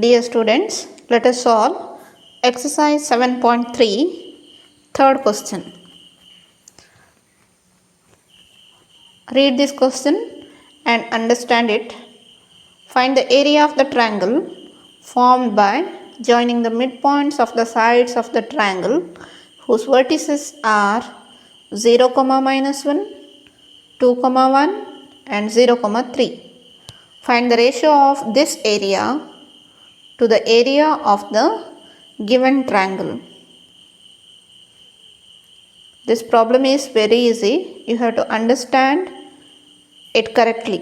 Dear students, let us solve exercise 7.3, third question. Read this question and understand it. Find the area of the triangle formed by joining the midpoints of the sides of the triangle whose vertices are 0, -1, 2, 1 and 0, 3. Find the ratio of this area to the area of the given triangle. This problem is very easy. You have to understand it correctly.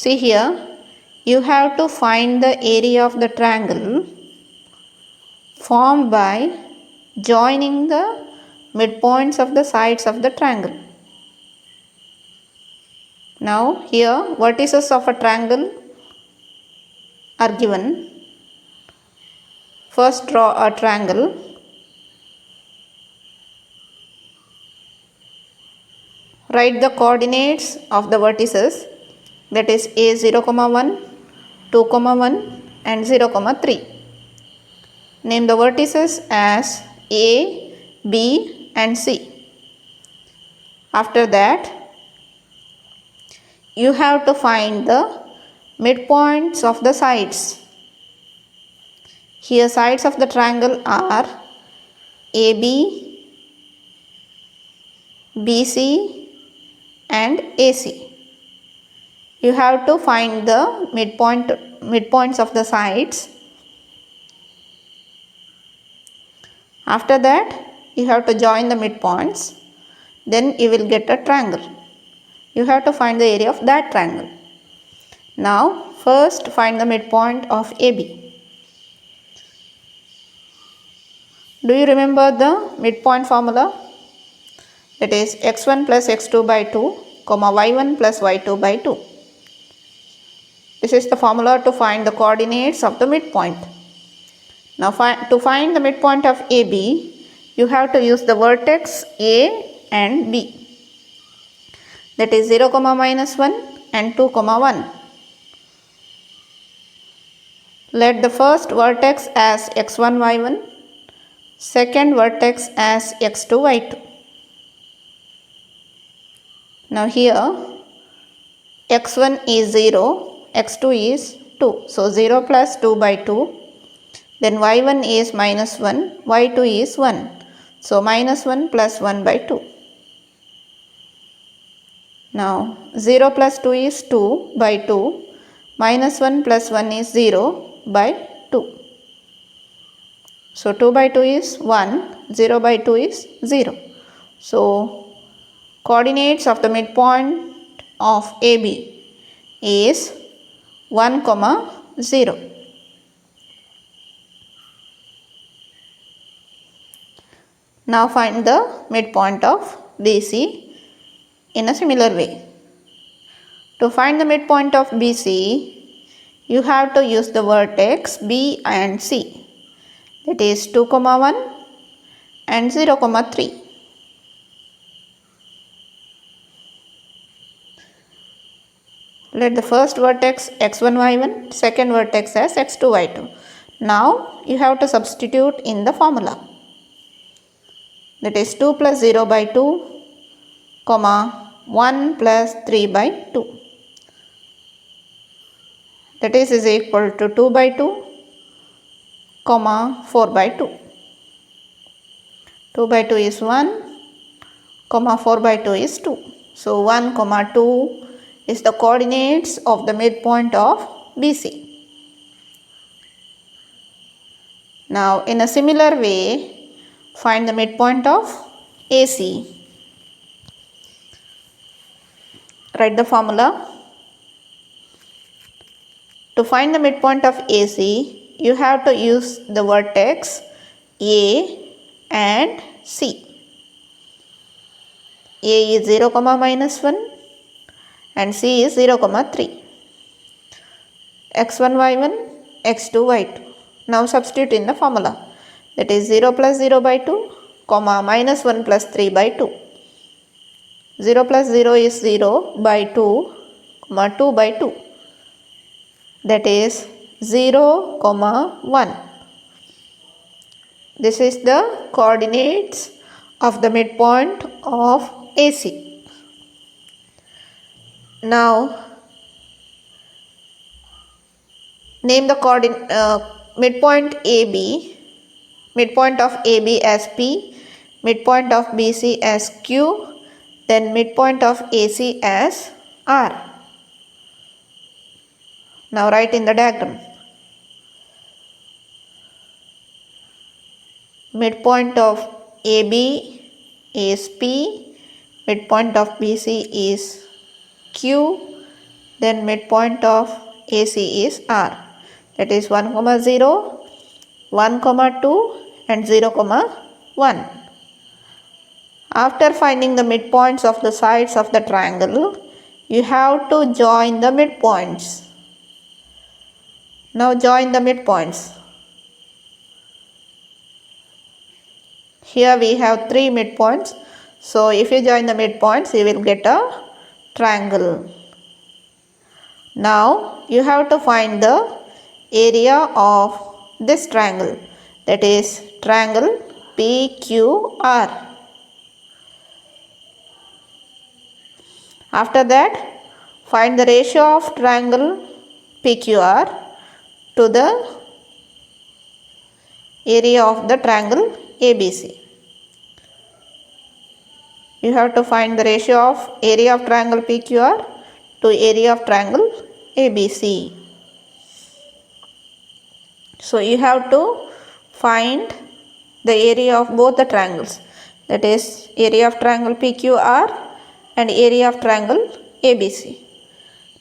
See here, you have to find the area of the triangle formed by joining the midpoints of the sides of the triangle. Now here vertices of a triangle are given. First draw a triangle. Write the coordinates of the vertices, that is a 0, 1, 2, 1 and 0, 3. Name the vertices as A, B and C. After that, you have to find the midpoints of the sides. Here sides of the triangle are AB, BC and AC. You have to find the midpoints of the sides. After that, you have to join the midpoints. Then you will get a triangle. You have to find the area of that triangle. Now, first find the midpoint of AB. Do you remember the midpoint formula? That is x1 plus x2 by 2, y1 plus y2 by 2. This is the formula to find the coordinates of the midpoint. Now to find the midpoint of AB, you have to use the vertex A and B. That is 0, -1 and 2, 1. Let the first vertex as x1, y1, second vertex as x2, y2. Now here x1 is 0, x2 is 2. So 0 plus 2 by 2. Then y1 is -1, y2 is 1. So -1 plus 1 by 2. Now 0 plus 2 is 2 by 2. -1 plus 1 is 0 by 2. So 2 by 2 is 1, 0 by 2 is 0. So coordinates of the midpoint of AB is 1, 0. Now find the midpoint of BC in a similar way. To find the midpoint of BC, you have to use the vertex B and C. That is 2, 1 and 0, 3. Let the first vertex x1, y1, second vertex as x2, y2. Now you have to substitute in the formula. That is 2 plus 0 by 2, 1 plus 3 by 2. That is equal to 2 by 2, 4 by 2. 2 by 2 is 1, 4 by 2 is 2. So 1, 2 is the coordinates of the midpoint of BC. Now in a similar way, find the midpoint of AC. Write the formula. To find the midpoint of AC, you have to use the vertex A and C. A is 0, -1 and C is 0, 3. x1, y1, x2, y2. Now substitute in the formula. That is 0 plus 0 by 2, -1 plus 3 by 2. 0 plus 0 is 0 by 2, comma 2 by 2. That is 0, comma 1. This is the coordinates of the midpoint of AC. Now, name the midpoint AB, midpoint of AB as P, midpoint of BC as Q, then midpoint of AC as R. Now write in the diagram. Midpoint of AB is P, midpoint of BC is Q, then midpoint of AC is R. That is 1, 0, 1, 2 and 0, 1. After finding the midpoints of the sides of the triangle, you have to join the midpoints. Now join the midpoints. Here we have 3 midpoints. So if you join the midpoints, you will get a triangle. Now you have to find the area of this triangle, that is triangle PQR. After that, find the ratio of triangle PQR to the area of the triangle ABC. You have to find the ratio of area of triangle PQR to area of triangle ABC. So you have to find the area of both the triangles, that is area of triangle PQR and area of triangle ABC.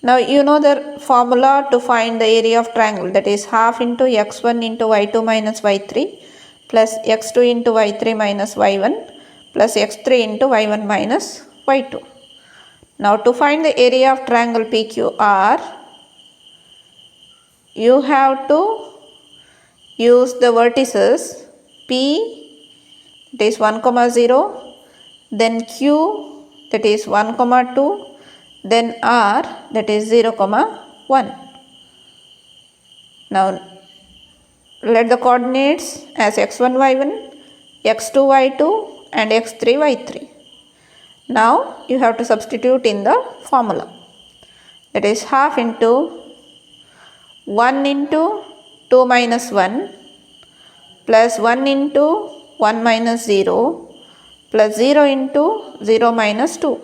Now you know the formula to find the area of triangle, that is half into x1 into y2 minus y3 plus x2 into y3 minus y1 plus x3 into y1 minus y2. Now to find the area of triangle PQR, you have to use the vertices P, that is 1, 0, then Q, that is 1, 2, then R, that is 0, 1. Now let the coordinates as x1, y1, x2, y2 and x3, y3. Now you have to substitute in the formula, that is half into 1 into 2 minus 1 plus 1 into 1 minus 0 plus 0 into 0 minus 2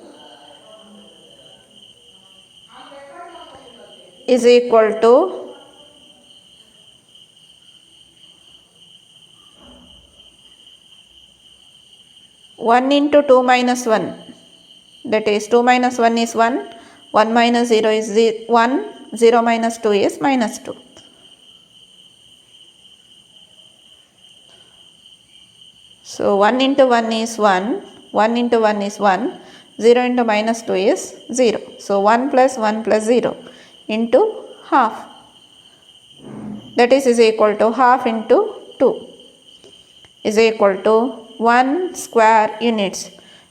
is equal to 1 into 2 minus 1, that is 2 minus 1 is 1, 1 minus 0 is 1, 0 minus 2 is minus 2. So 1 into 1 is 1, 1 into 1 is 1, 0 into minus 2 is 0. So 1 plus 0 into half, that is equal to half into 2 is equal to 1 square units,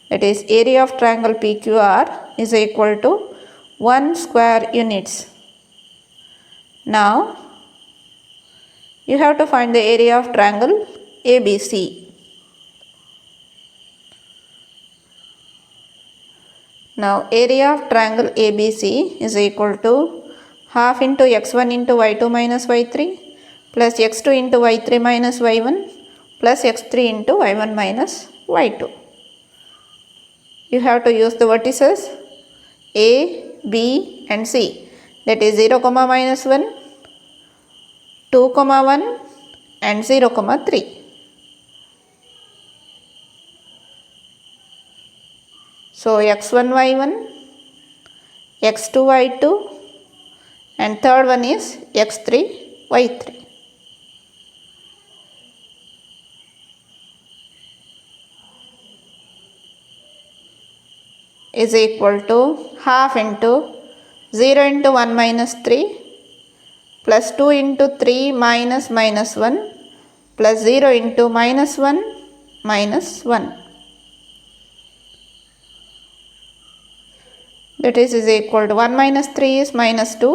that is area of triangle PQR is equal to 1 square units. Now you have to find the area of triangle ABC. Now area of triangle ABC is equal to half into x1 into y2 minus y3 plus x2 into y3 minus y1 plus x3 into y1 minus y2. You have to use the vertices A, B and C, that is 0, minus 1, 2, 1 and 0, 3. So x1, y1, x2, y2 and third one is x3, y3. Is equal to half into 0 into 1 minus 3 plus 2 into 3 minus 1 plus 0 into minus 1 minus 1. that is equal to 1 minus 3 is minus 2.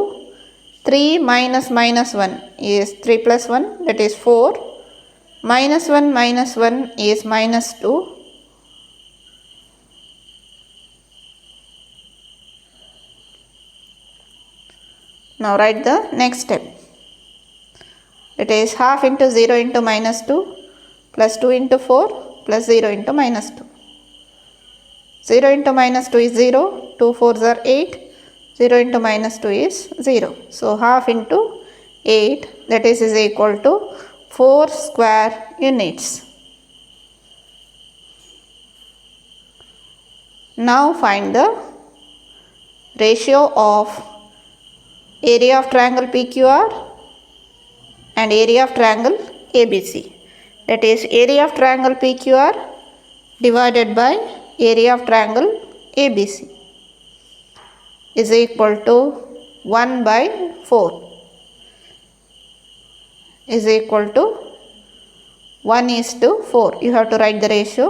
3 minus minus 1 is 3 plus 1, that is 4. Minus 1 is minus 2. Now write the next step. It is half into 0 into minus 2 plus 2 into 4 plus 0 into minus 2. 0 into minus 2 is 0, 2 4s are 8, 0 into minus 2 is 0. So half into 8, that is equal to 4 square units. Now find the ratio of area of triangle PQR and area of triangle ABC. That is area of triangle PQR divided by area of triangle ABC is equal to 1 by 4 is equal to 1 is to 4. You have to write the ratio,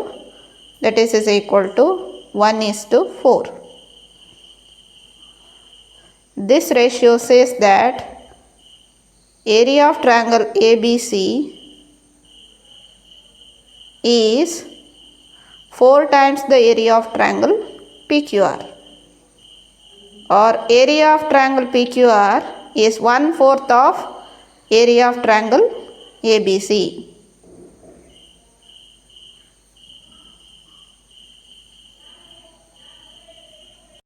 that is equal to 1 is to 4. This ratio says that area of triangle ABC is 4 times the area of triangle PQR, or area of triangle PQR is 1/4 of area of triangle ABC.